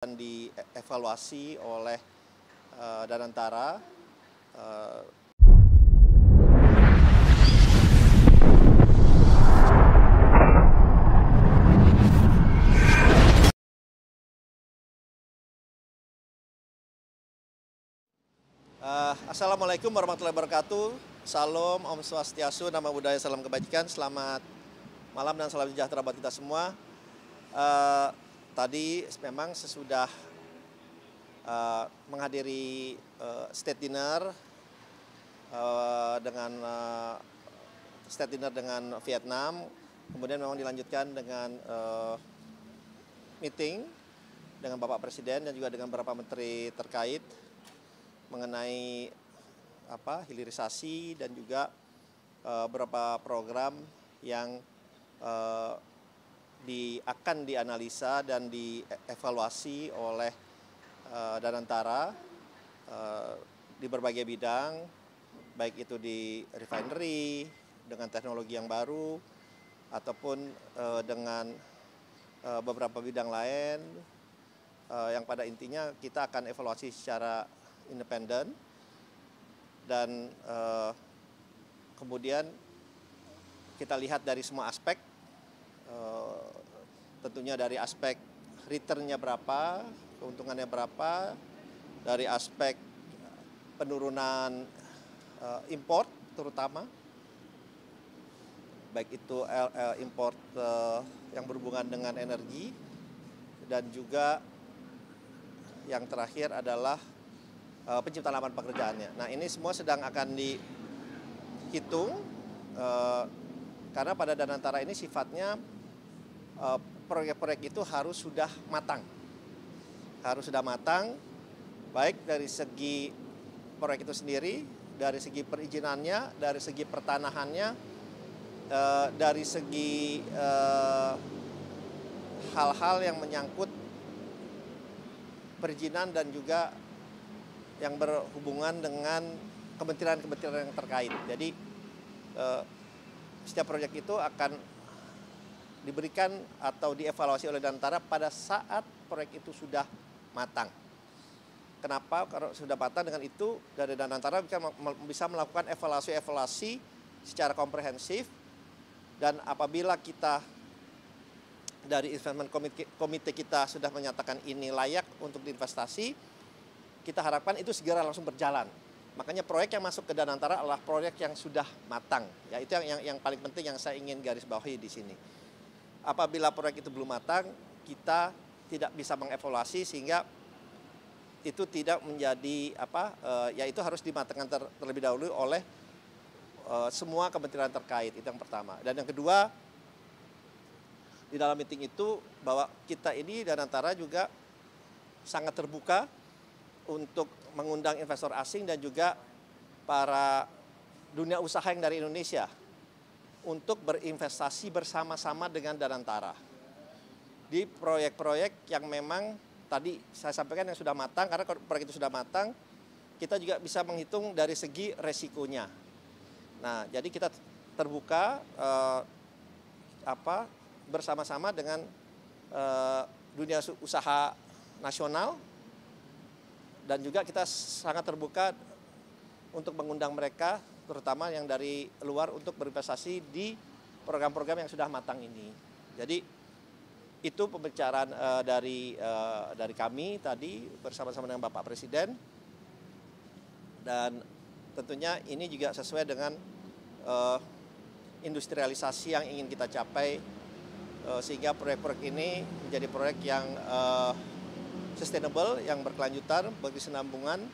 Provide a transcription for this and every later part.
dan dievaluasi oleh Danantara. Assalamualaikum warahmatullahi wabarakatuh. Salam, Om Swastiastu, Namo Buddhaya, salam kebajikan. Selamat malam dan salam sejahtera buat kita semua. Tadi memang sesudah menghadiri state dinner dengan Vietnam, kemudian memang dilanjutkan dengan meeting dengan Bapak Presiden dan juga dengan beberapa menteri terkait mengenai hilirisasi dan juga beberapa program yang akan dianalisa dan dievaluasi oleh Danantara di berbagai bidang, baik itu di refinery dengan teknologi yang baru ataupun dengan beberapa bidang lain yang pada intinya kita akan evaluasi secara independen dan kemudian kita lihat dari semua aspek, tentunya dari aspek return-nya berapa, keuntungannya berapa, dari aspek penurunan import terutama, baik itu import yang berhubungan dengan energi, dan juga yang terakhir adalah penciptaan lapangan pekerjaannya. Nah, ini semua sedang akan dihitung karena pada Danantara ini sifatnya proyek-proyek itu harus sudah matang. Harus sudah matang, baik dari segi proyek itu sendiri, dari segi perizinannya, dari segi pertanahannya, dari segi hal-hal yang menyangkut perizinan dan juga yang berhubungan dengan kementerian-kementerian yang terkait. Jadi setiap proyek itu akan diberikan atau dievaluasi oleh Danantara pada saat proyek itu sudah matang. Kenapa? Karena sudah matang, dengan itu dari Danantara bisa melakukan evaluasi secara komprehensif, dan apabila kita dari investment committee kita sudah menyatakan ini layak untuk diinvestasi, kita harapkan itu segera langsung berjalan. Makanya proyek yang masuk ke Danantara adalah proyek yang sudah matang. Ya, itu yang paling penting yang saya ingin garis bawahi di sini. Apabila proyek itu belum matang, kita tidak bisa mengevaluasi sehingga itu tidak menjadi ya itu harus dimatangkan terlebih dahulu oleh semua kementerian terkait. Itu yang pertama. Dan yang kedua, di dalam meeting itu bahwa kita ini Danantara juga sangat terbuka untuk mengundang investor asing dan juga para dunia usaha yang dari Indonesia untuk berinvestasi bersama-sama dengan Danantara di proyek-proyek yang memang tadi saya sampaikan yang sudah matang. Karena kalau proyek itu sudah matang, kita juga bisa menghitung dari segi resikonya. Nah, jadi kita terbuka bersama-sama dengan dunia usaha nasional, dan juga kita sangat terbuka untuk mengundang mereka, terutama yang dari luar, untuk berinvestasi di program-program yang sudah matang ini. Jadi itu pembicaraan dari kami tadi bersama-sama dengan Bapak Presiden, dan tentunya ini juga sesuai dengan industrialisasi yang ingin kita capai, sehingga proyek-proyek ini menjadi proyek yang sustainable, yang berkelanjutan, berkesinambungan,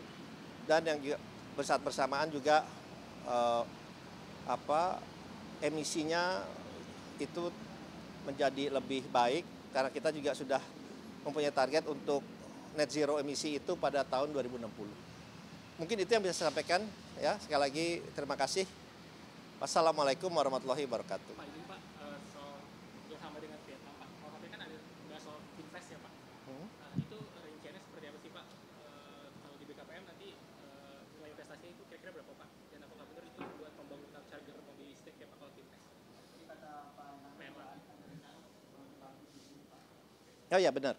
dan yang juga bersaat bersamaan juga emisinya itu menjadi lebih baik, karena kita juga sudah mempunyai target untuk net zero emisi itu pada tahun 2060. Mungkin itu yang bisa saya sampaikan, ya. Sekali lagi terima kasih. Wassalamualaikum warahmatullahi wabarakatuh. Pak, ini Pak, soal bersama dengan Vietnam, Pak. Kalau KPK kan ada nggak soal invest ya, Pak. Itu rinciannya seperti apa sih, Pak? Kalau di BKPM nanti nilai investasinya itu kira-kira berapa, Pak? Dan apakah benar itu buat pembangunan charger mobil listrik ya, Pak, kalau invest? Jadi kata Pak Menpan. Oh ya, benar.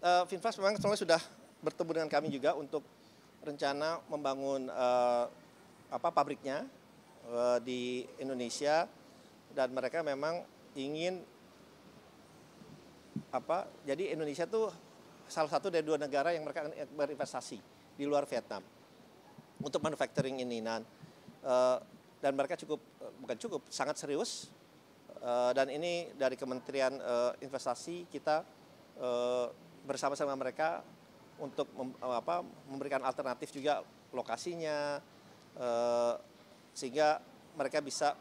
Finfast memang sebenarnya sudah bertemu dengan kami juga untuk rencana membangun pabriknya di Indonesia, dan mereka memang ingin jadi Indonesia tuh salah satu dari 2 negara yang mereka akan berinvestasi di luar Vietnam untuk manufacturing ini. Dan mereka sangat serius, dan ini dari Kementerian Investasi kita bersama-sama mereka untuk memberikan alternatif juga lokasinya, sehingga mereka bisa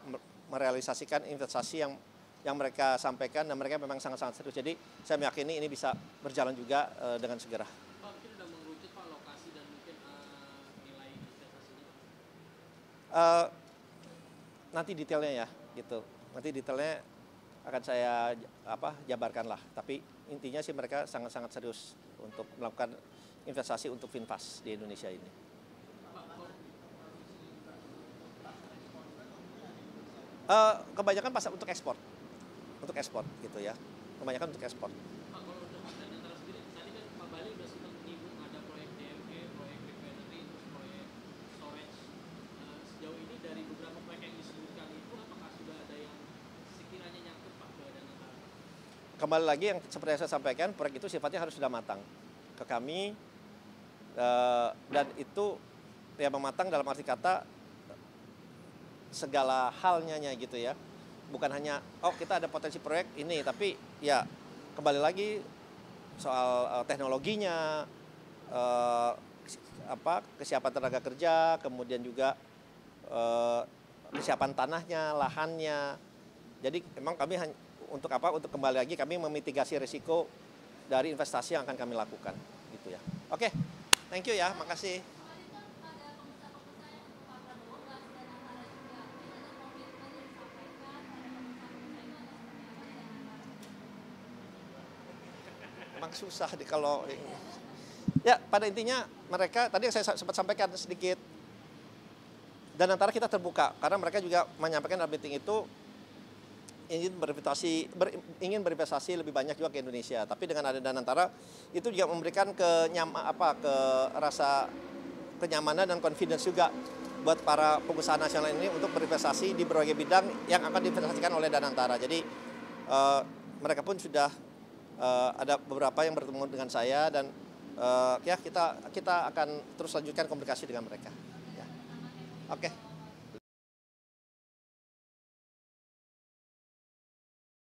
merealisasikan investasi yang mereka sampaikan, dan mereka memang sangat-sangat serius. Jadi saya meyakini ini bisa berjalan juga dengan segera. Pak, mungkin sudah mengerucut Pak lokasi dan mungkin nilai investasinya Pak? Nanti detailnya ya, gitu. Nanti detailnya akan saya jabarkan lah. Tapi intinya sih mereka sangat-sangat serius untuk melakukan investasi untuk Finfast di Indonesia ini. Kebanyakan pasar untuk ekspor gitu ya. Kebanyakan untuk ekspor. Pak, kalau untuk Danantara sendiri, tadi kan Pak Bali sudah sempat menyinggung ada proyek DMG, proyek refinery, terus proyek storage. Sejauh ini dari beberapa proyek yang disebutkan itu, apakah sudah ada yang sekiranya nyangkut Pak ke Danantara? Kembali lagi yang seperti yang saya sampaikan, proyek itu sifatnya harus sudah matang ke kami, dan itu ya mematang dalam arti kata segala halnya gitu ya. Bukan hanya kita ada potensi proyek ini, tapi ya kembali lagi soal teknologinya, kesiapan tenaga kerja, kemudian juga kesiapan tanahnya, lahannya. Jadi memang kami untuk kembali lagi kami memitigasi risiko dari investasi yang akan kami lakukan gitu ya. Oke, thank you ya, makasih. Memang susah kalau ya, pada intinya mereka tadi yang saya sempat sampaikan sedikit, dan antara kita terbuka karena mereka juga menyampaikan dalam meeting itu ingin berinvestasi lebih banyak juga ke Indonesia. Tapi dengan ada Danantara itu juga memberikan rasa kenyamanan dan confidence juga buat para pengusaha nasional ini untuk berinvestasi di berbagai bidang yang akan diinvestasikan oleh Danantara. Jadi mereka pun sudah ada beberapa yang bertemu dengan saya, dan ya kita akan terus lanjutkan komunikasi dengan mereka. Ya. Oke.